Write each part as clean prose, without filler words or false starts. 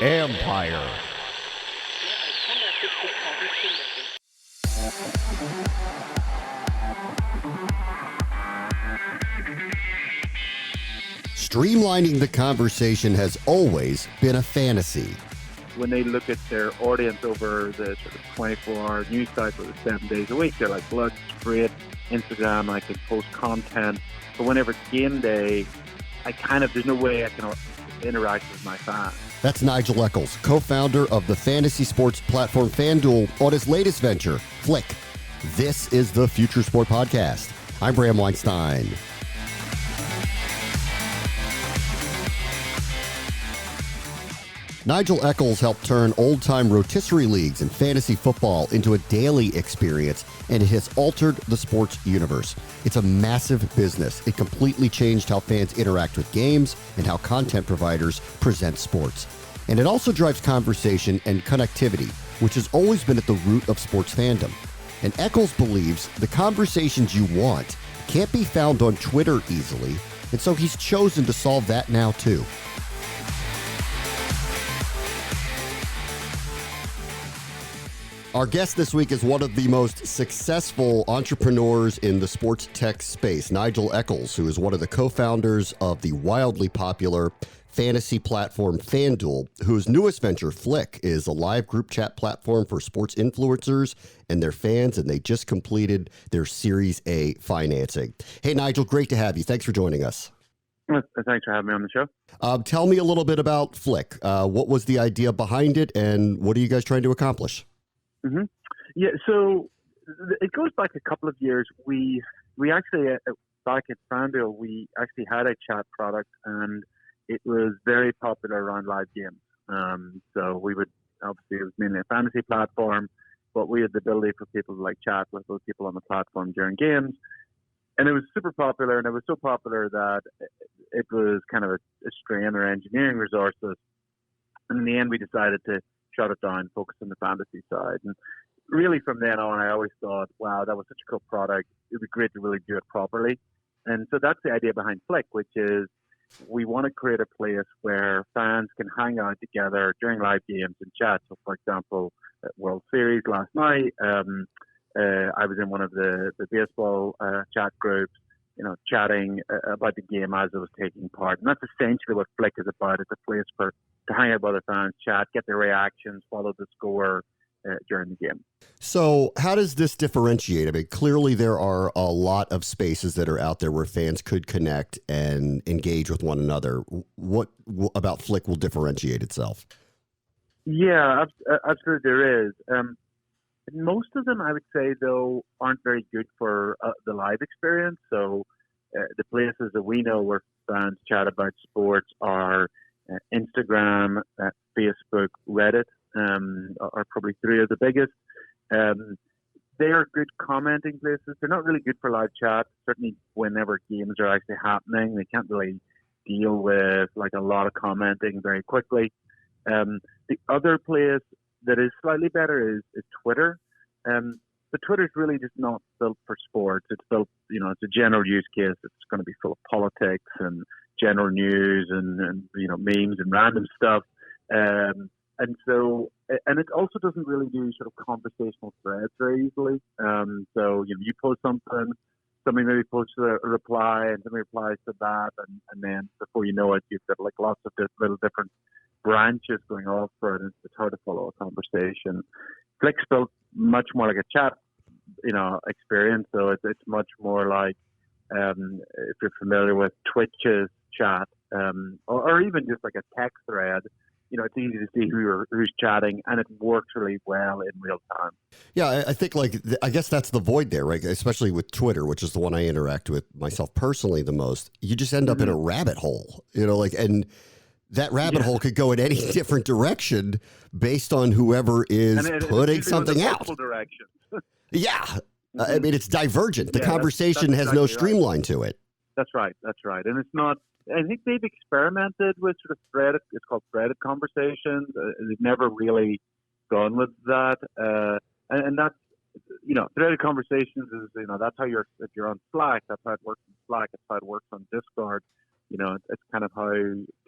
Empire. Streamlining the conversation has always been a fantasy. When they look at their audience over the sort of 24-hour news cycle, the 7 days a week, they're like, look, it's great, Instagram, I can post content. But whenever it's game day, there's no way I can interact with my fans. That's NIgel Eccles, co-founder of the fantasy sports platform FanDuel, on his latest venture, Flick. This is the Future Sport Podcast. I'm Bram Weinstein. NIgel Eccles helped turn old-time rotisserie leagues and fantasy football into a daily experience, and it has altered the sports universe. It's a massive business. It completely changed how fans interact with games and how content providers present sports. And it also drives conversation and connectivity, which has always been at the root of sports fandom. And Eccles believes the conversations you want can't be found on Twitter easily, and so he's chosen to solve that now too. Our guest this week is one of the most successful entrepreneurs in the sports tech space, NIgel Eccles, who is one of the co-founders of the wildly popular fantasy platform FanDuel, whose newest venture, Flick, is a live group chat platform for sports influencers and their fans, and they just completed their Series A financing. Hey, NIgel, great to have you. Thanks for joining us. Thanks for having me on the show. Tell me a little bit about Flick. What was the idea behind it, and what are you guys trying to accomplish? Mm-hmm. Yeah, so it goes back a couple of years. We actually, back at FanDuel, we actually had a chat product, and it was very popular around live games. So we would, obviously, it was mainly a fantasy platform, but we had the ability for people to chat with those people on the platform during games. And it was super popular, and it was so popular that it was kind of a strain or engineering resources. And in the end, we decided to shut it down, focus on the fantasy side. And really from then on, I always thought, wow, that was such a cool product. It would be great to really do it properly. And so that's the idea behind Flick, which is we want to create a place where fans can hang out together during live games and chat. So, for example, at World Series last night, I was in one of the baseball chat groups, chatting about the game as it was taking part. And that's essentially what Flick is about. It's a place to hang out with other fans, chat, get their reactions, follow the score during the game. So how does this differentiate? I mean, clearly there are a lot of spaces that are out there where fans could connect and engage with one another. What about Flick will differentiate itself? Yeah, absolutely there is. Most of them, I would say, though, aren't very good for the live experience. So the places that we know where fans chat about sports are Instagram, Facebook, Reddit are probably three of the biggest. They are good commenting places. They're not really good for live chat. Certainly whenever games are actually happening, they can't really deal with a lot of commenting very quickly. The other place that is slightly better is Twitter. But Twitter's really just not built for sports. It's built, it's a general use case. It's going to be full of politics and general news and memes and random stuff. And it also doesn't really do sort of conversational threads very easily. So you post something, somebody maybe posts a reply, and somebody replies to that, and then before you know it, you've got lots of little different branches going off for it, and it's hard to follow a conversation. Flick's built much more like a chat, experience. So it's much more like, if you're familiar with Twitch's chat, or even just like a text thread, it's easy to see who's chatting, and it works really well in real time. Yeah, I think I guess that's the void there, right? Especially with Twitter, which is the one I interact with myself personally the most. You just end up in a rabbit hole, and that rabbit hole could go in any different direction based on whoever is putting something out. Yeah. I mean, it's divergent. The conversation has exactly no streamline to it. That's right. And it's not, I think they've experimented with sort of threaded, it's called threaded conversations. They've never really gone with that. And that's, threaded conversations is, that's how if you're on Slack, that's how it works in Slack. That's how it works on Discord. it's kind of how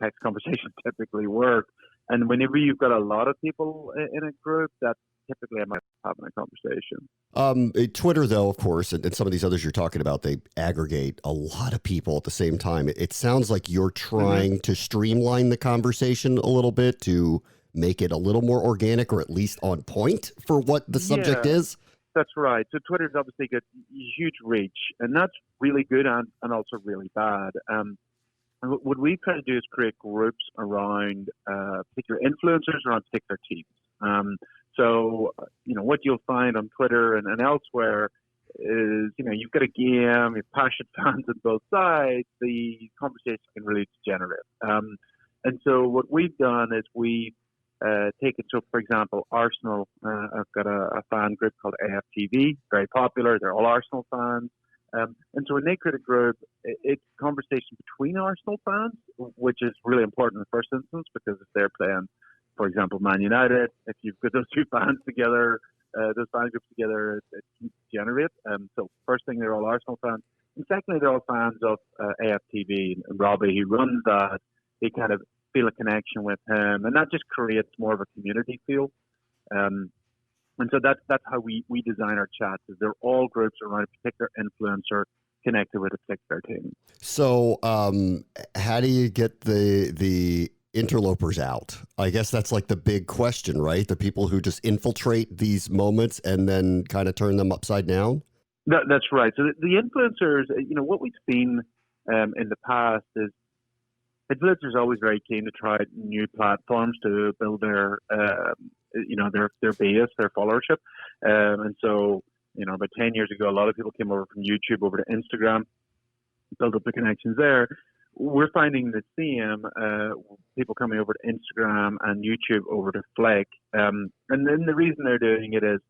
text conversations typically work. And whenever you've got a lot of people in a group, that's typically I might be having a conversation. Twitter, though, of course, and some of these others you're talking about, they aggregate a lot of people at the same time. It sounds like you're trying to streamline the conversation a little bit to make it a little more organic, or at least on point for what the subject is. That's right. So Twitter's obviously got huge reach, and that's really good and also really bad. What we try to do is create groups around particular influencers around particular teams. So, what you'll find on Twitter and elsewhere is, you've got a game, you've passionate fans on both sides, the conversation can really degenerate. And so what we've done is we've taken, so for example, Arsenal, I've got a fan group called AFTV, very popular, they're all Arsenal fans. And so when they create a group, it's conversation between Arsenal fans, which is really important in the first instance, because if they're playing, for example, Man United, if you've got those two fans together, those fan groups together, it can generate. So first thing, they're all Arsenal fans. And secondly, they're all fans of AFTV and Robbie, who runs that. They kind of feel a connection with him, and that just creates more of a community feel. And so that's how we design our chats, is they're all groups around a particular influencer connected with a particular team. So how do you get the interlopers out? I guess that's like the big question, right? The people who just infiltrate these moments and then kind of turn them upside down? That's right. So the influencers, what we've seen in the past is influencers are always very keen to try new platforms to build their base, their followership. And so, about 10 years ago, a lot of people came over from YouTube over to Instagram, built up the connections there. We're finding the same, people coming over to Instagram and YouTube over to Flick. And then the reason they're doing it is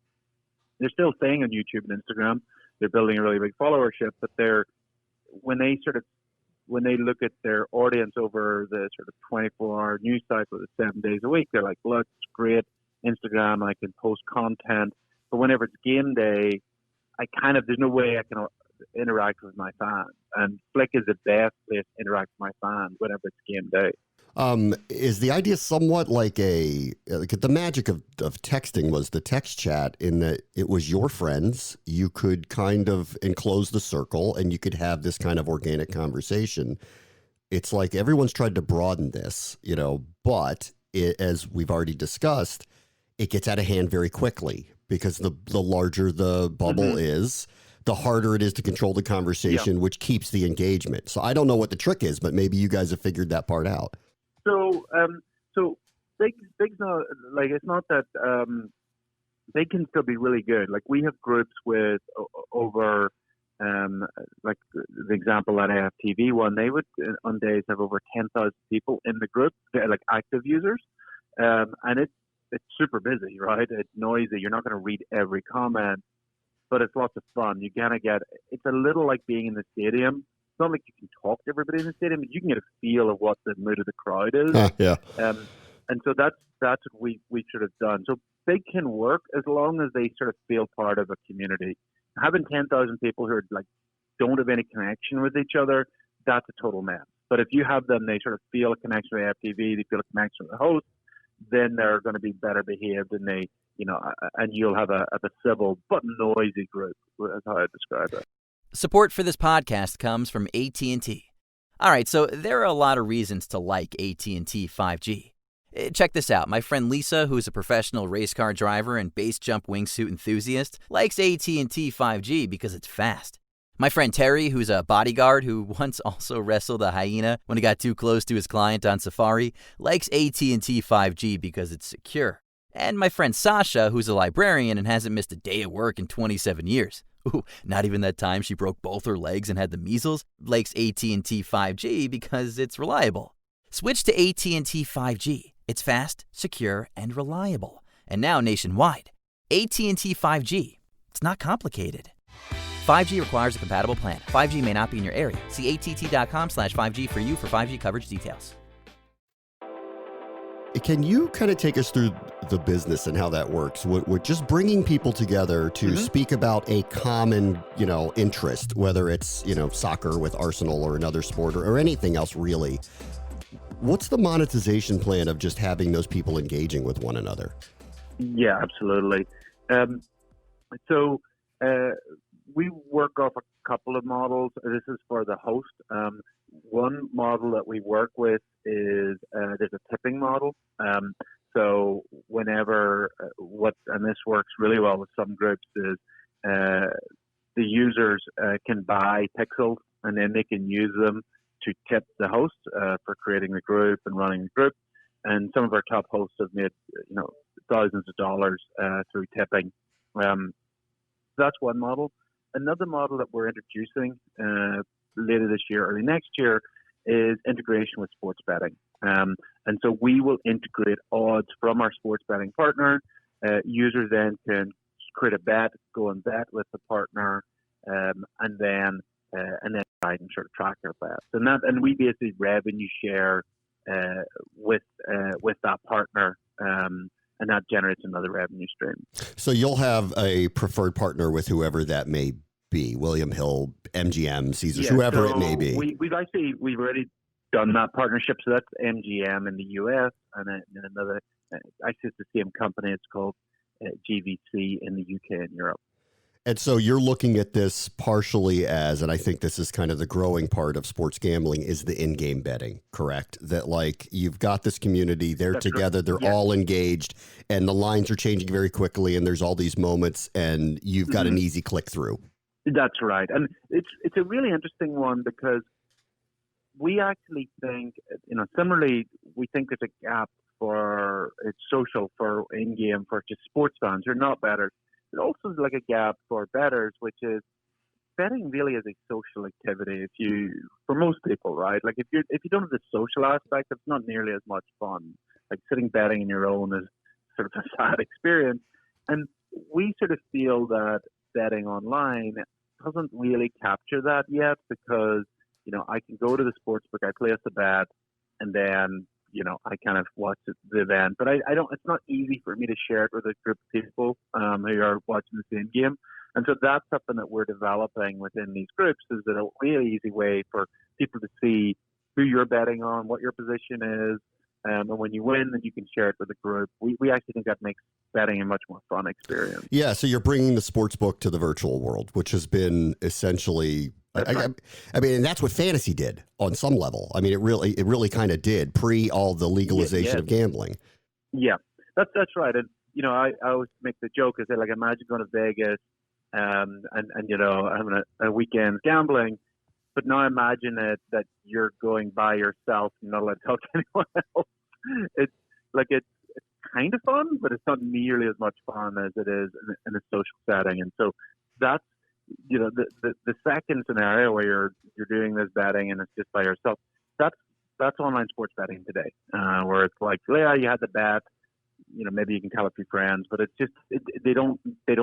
they're still staying on YouTube and Instagram. They're building a really big followership, but when they look at their audience over the sort of 24-hour news cycle, 7 days a week, they're like, look, it's great. Instagram, I can post content. But whenever it's game day, there's no way I can interact with my fans. And Flick is the best place to interact with my fans whenever it's game day. Is the idea somewhat like the magic of texting was the text chat, in that it was your friends, you could kind of enclose the circle and you could have this kind of organic conversation. It's like everyone's tried to broaden this, but as we've already discussed, it gets out of hand very quickly, because the larger the bubble is, the harder it is to control the conversation, which keeps the engagement. So I don't know what the trick is, but maybe you guys have figured that part out. So Big's not, like, it's not that they can still be really good. Like, we have groups with over, like the example that AFTV one, they would on days have over 10,000 people in the group, like active users, and it's super busy, right? It's noisy. You're not going to read every comment, but it's lots of fun. You kind of it's a little like being in the stadium. It's not like you can talk to everybody in the stadium, but you can get a feel of what the mood of the crowd is. Yeah. And so that's what we should have done. So Big can work as long as they sort of feel part of a community. Having 10,000 people who are like don't have any connection with each other, that's a total mess. But if you have them, they sort of feel a connection with FTV, they feel a connection with the host, then they're going to be better behaved, and and you'll have a civil but noisy group. That's how I describe it. Support for this podcast comes from AT&T. All right, so there are a lot of reasons to like AT&T 5G. Check this out. My friend Lisa, who's a professional race car driver and base jump wingsuit enthusiast, likes AT&T 5G because it's fast. My friend Terry, who's a bodyguard who once also wrestled a hyena when he got too close to his client on safari, likes AT&T 5G because it's secure. And my friend Sasha, who's a librarian and hasn't missed a day at work in 27 years. Ooh, not even that time she broke both her legs and had the measles, likes AT&T 5G because it's reliable. Switch to AT&T 5G. It's fast, secure, and reliable. And now nationwide. AT&T 5G. It's not complicated. 5G requires a compatible plan. 5G may not be in your area. See att.com/5G for you for 5G coverage details. Can you kind of take us through the business and how that works? With just bringing people together to speak about a common, interest, whether it's, soccer with Arsenal or another sport or anything else really. What's the monetization plan of just having those people engaging with one another? Yeah, absolutely. So we work off a couple of models. This is for the host. One model that we work with is there's a tipping model. So whenever and this works really well with some groups, is the users can buy pixels and then they can use them to tip the host for creating the group and running the group. And some of our top hosts have made thousands of dollars through tipping. That's one model. Another model that we're introducing later this year, early next year, is integration with sports betting. And so we will integrate odds from our sports betting partner. Users then can create a bet, go and bet with the partner, and then try and sort of track their bets. And we basically revenue share with that partner. And that generates another revenue stream. So you'll have a preferred partner with whoever that may be, William Hill, MGM, Caesars, whoever it may be. We've already done that partnership. So that's MGM in the US, and then another. Actually, it's the same company. It's called GVC in the UK and Europe. And so you're looking at this partially as, and I think this is kind of the growing part of sports gambling, is the in-game betting, correct? That you've got this community, they're That's together, correct. They're all engaged, and the lines are changing very quickly, and there's all these moments, and you've got an easy click through. That's right. And it's a really interesting one because we actually think, similarly, we think there's a gap for social, for in-game, for just sports fans who are not bettors. It also is like a gap for bettors, which is betting really is a social activity. For most people, right? Like if you don't have the social aspect, it's not nearly as much fun. Like sitting betting on your own is sort of a sad experience. And we sort of feel that betting online doesn't really capture that yet because, I can go to the sportsbook, I place a bet, and then I kind of watch the event, but I don't. It's not easy for me to share it with a group of people who are watching the same game, and so that's something that we're developing within these groups. Is that a really easy way for people to see who you're betting on, what your position is, and when you win, then you can share it with the group. We actually think that makes betting a much more fun experience. Yeah, so you're bringing the sports book to the virtual world, which has been essentially. I mean, and that's what fantasy did on some level. I mean, it really kind of did pre all the legalization of gambling. Yeah, that's right. And I always make the joke is that imagine going to Vegas, and having a weekend gambling, but now imagine that you're going by yourself, you're not allowed to talk to anyone else. It's kind of fun, but it's not nearly as much fun as it is in a social setting. And so that's. The second scenario where you're doing this betting and it's just by yourself, that's online sports betting today, where it's like, yeah, you had the bet, maybe you can tell a few friends, but it's just they don't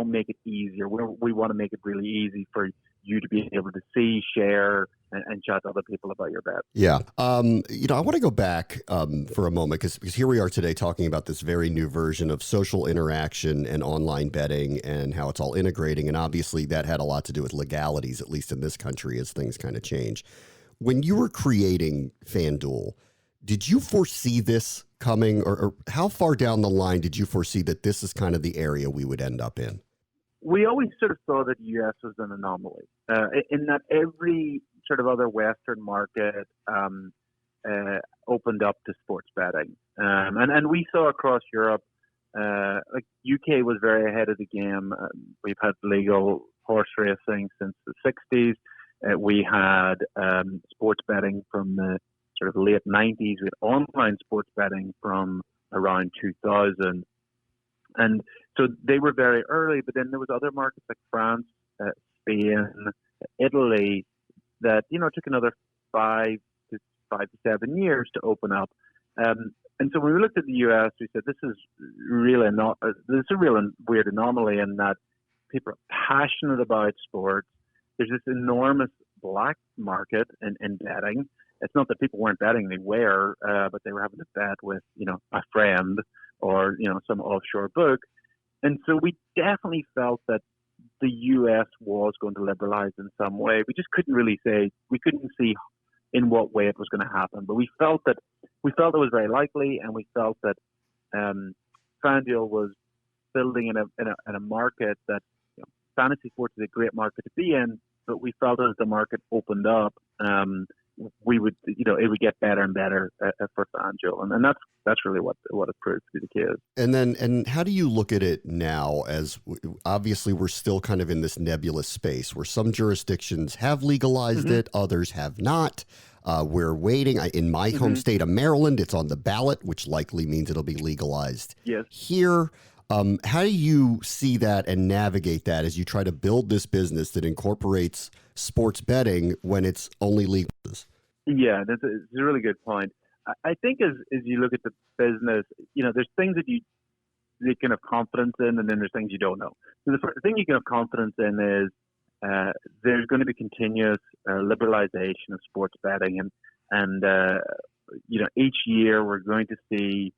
make it easier. We want to make it really easy for you to be able to see, share, and chat to other people about your bet. Yeah. I want to go back for a moment because here we are today talking about this very new version of social interaction and online betting and how it's all integrating. And obviously that had a lot to do with legalities, at least in this country, as things kind of change. When you were creating FanDuel, did you foresee this coming or how far down the line did you foresee that this is kind of the area we would end up in? We always sort of saw that the U.S. was an anomaly in that every sort of other Western market opened up to sports betting. And we saw across Europe, UK was very ahead of the game. We've had legal horse racing since the 60s. We had sports betting from the sort of late 90s. We had online sports betting from around 2000. And so they were very early, but then there was other markets like France, Spain, Italy that, took another 5 to 7 years to open up. And so when we looked at the US, we said, this is really this is a real weird anomaly in that people are passionate about sports. There's this enormous black market in betting. it's not that people weren't betting; they were, but they were having to bet with a friend or some offshore book. And so we definitely felt that the U.S. was going to liberalize in some way. We just couldn't really say. We couldn't see in what way it was going to happen, but we felt it was very likely, and we felt that FanDuel was building in a market that fantasy sports is a great market to be in. But we felt as the market opened up, we would, it would get better and better for FanDuel, and that's really what it proved to be the case. And how do you look at it now? As obviously we're still kind of in this nebulous space where some jurisdictions have legalized it, others have not. We're waiting. In my home state of Maryland, it's on the ballot, which likely means it'll be legalized. Yes. Here. How do you see that and navigate that as you try to build this business that incorporates sports betting when it's only legal? Yeah, that's a really good point. I think as you look at the business, there's things that you can have confidence in, and then there's things you don't know. So the thing you can have confidence in is there's going to be continuous liberalization of sports betting, and each year we're going to see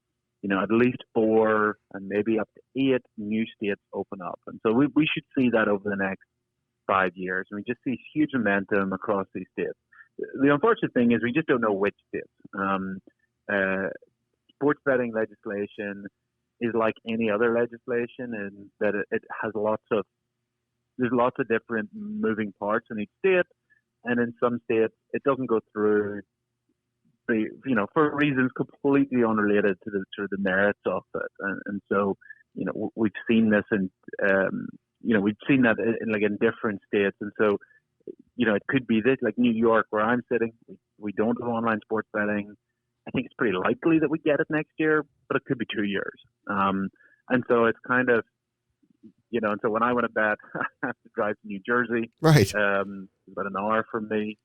at least 4 and maybe up to 8 new states open up. And so we should see that over the next 5 years. And we just see huge momentum across these states. The unfortunate thing is we just don't know which states. Sports betting legislation is like any other legislation in that it has there's lots of different moving parts in each state. And in some states, it doesn't go through for reasons completely unrelated to the merits of it, and so we've seen this, and we've seen that in different states, and so it could be this, like New York, where I'm sitting, we don't do online sports betting. I think it's pretty likely that we get it next year, but it could be 2 years, and so it's kind of and so when I want to bet, I have to drive to New Jersey, right? It's about an hour from me.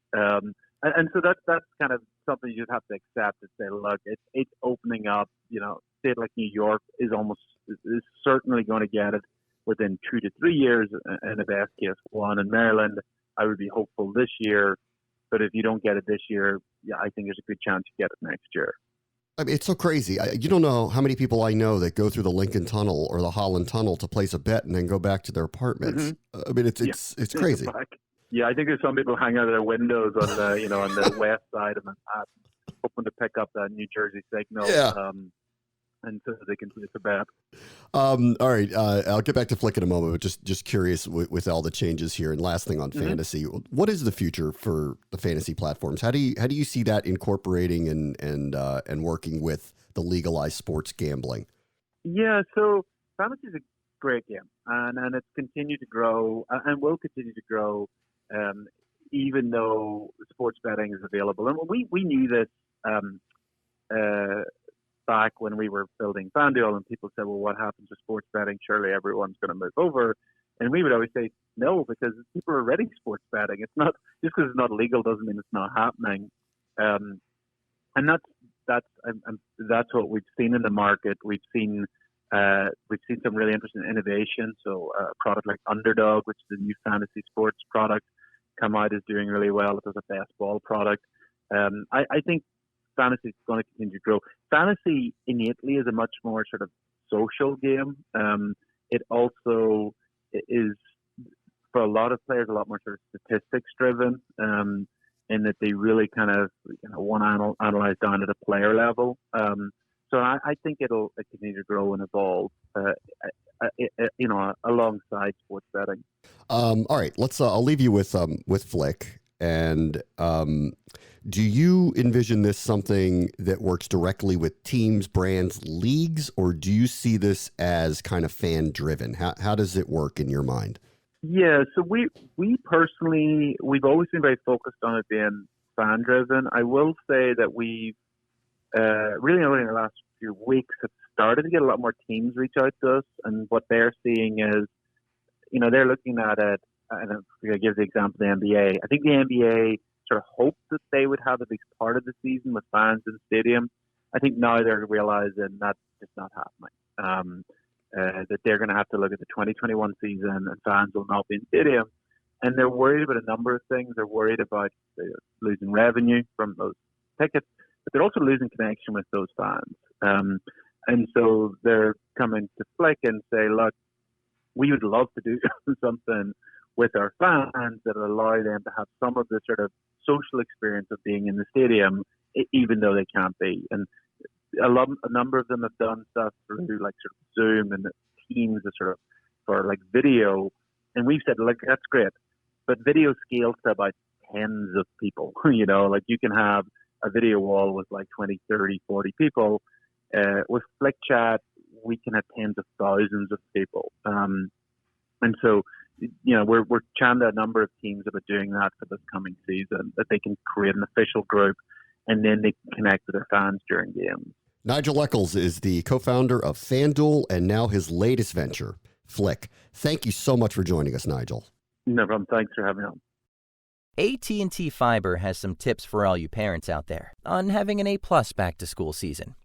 And so that's kind of something you just have to accept and say, look, it's opening up. A state like New York is certainly going to get it within 2 to 3 years, in the best case 1. In Maryland, I would be hopeful this year, but if you don't get it this year, I think there's a good chance you get it next year. I mean, it's so crazy. You don't know how many people I know that go through the Lincoln Tunnel or the Holland Tunnel to place a bet and then go back to their apartments. I mean, it's crazy. Yeah, I think there's some people hang out of their windows on the on the west side of Manhattan, hoping to pick up that New Jersey signal. Yeah. And so they can place a bet. All right, I'll get back to Flick in a moment, but just curious with all the changes here. And last thing on fantasy, what is the future for the fantasy platforms? How do you see that incorporating and working with the legalized sports gambling? Yeah, so fantasy is a great game, and it's continued to grow and will continue to grow, even though sports betting is available. And we knew this back when we were building FanDuel, and people said, well, what happens with sports betting? Surely everyone's going to move over. And we would always say no, because people are already sports betting. It's not just because it's not legal doesn't mean it's not happening. And that's what we've seen in the market. We've seen some really interesting innovation. So a product like Underdog, which is a new fantasy sports product, come out, is doing really well. It was a best ball product. I think fantasy is going to continue to grow. Fantasy innately is a much more sort of social game. It also is, for a lot of players, a lot more sort of statistics driven, in that they really kind of want to analyze down at a player level. So I think it'll continue to grow and evolve, alongside sports betting. All right, I'll leave you with Flick. And do you envision this something that works directly with teams, brands, leagues, or do you see this as kind of fan driven? How does it work in your mind? Yeah, so we personally, we've always been very focused on it being fan driven. I will say that we've really only in the last few weeks have started to get a lot more teams reach out to us, and what they're seeing is, they're looking at it. And I'll give the example of the NBA. I think the NBA sort of hoped that they would have at least part of the season with fans in the stadium. I think now they're realizing that's just not happening. That they're going to have to look at the 2021 season and fans will not be in stadium. And they're worried about a number of things. They're worried about losing revenue from those tickets, but they're also losing connection with those fans. And so they're coming to Flick and say, look, we would love to do something with our fans that will allow them to have some of the sort of social experience of being in the stadium, even though they can't be. And a number of them have done stuff through like sort of Zoom and Teams for like video. And we've said, look, that's great, but video scales to about tens of people. Like you can have a video wall with like 20, 30, 40 people. With Flick Chat, we can have tens of thousands of people. And so, we're chatting to a number of teams about doing that for this coming season, that they can create an official group and then they can connect with their fans during games. NIgel Eccles is the co-founder of FanDuel and now his latest venture, Flick. Thank you so much for joining us, Nigel. No problem. Thanks for having me on. AT&T Fiber has some tips for all you parents out there on having an A+ back-to-school season.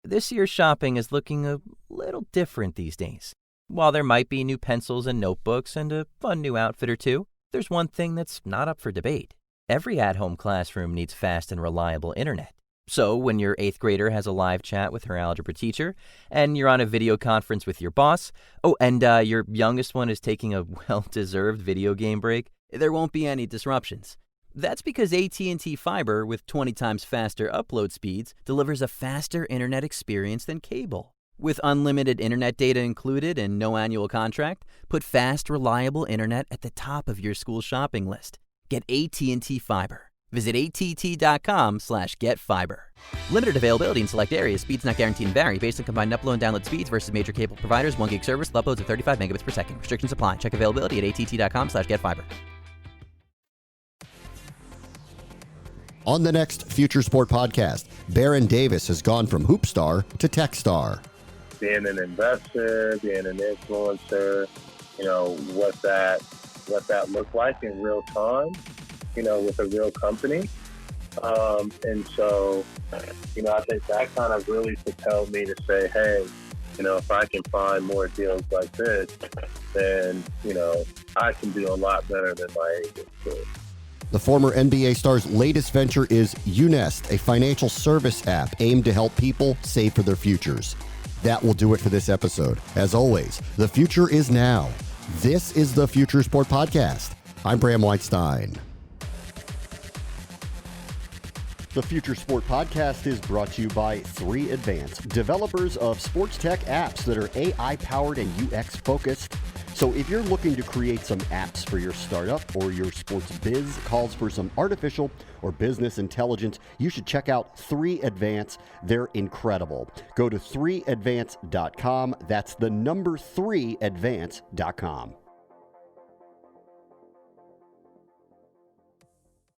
This year's shopping is looking a little different these days. While there might be new pencils and notebooks and a fun new outfit or two, there's one thing that's not up for debate. Every at-home classroom needs fast and reliable internet. So when your 8th grader has a live chat with her algebra teacher, and you're on a video conference with your boss, and your youngest one is taking a well-deserved video game break, there won't be any disruptions. That's because AT&T Fiber with 20 times faster upload speeds delivers a faster internet experience than cable. With unlimited internet data included and no annual contract, put fast, reliable internet at the top of your school shopping list. Get AT&T Fiber. Visit att.com/getfiber. Limited availability in select areas. Speeds not guaranteed and vary based on combined upload and download speeds versus major cable providers. 1 gig service with uploads of 35 megabits per second. Restrictions apply. Check availability at att.com/getfiber. On the next Future Sport podcast, Baron Davis has gone from hoop star to tech star. Being an investor, being an influencer, what that looked like in real time, with a real company. And so, I think that kind of really propelled me to say, hey, if I can find more deals like this, then, I can do a lot better than my agent could. The former NBA star's latest venture is Unest, a financial service app aimed to help people save for their futures. That will do it for this episode. As always, the future is now. This is the Future Sport Podcast. I'm Bram Weinstein. The Future Sport Podcast is brought to you by 3Advance, developers of sports tech apps that are AI-powered and UX-focused. So if you're looking to create some apps for your startup or your sports biz calls for some artificial or business intelligence, you should check out 3Advance. They're incredible. Go to 3advance.com. That's the number 3advance.com.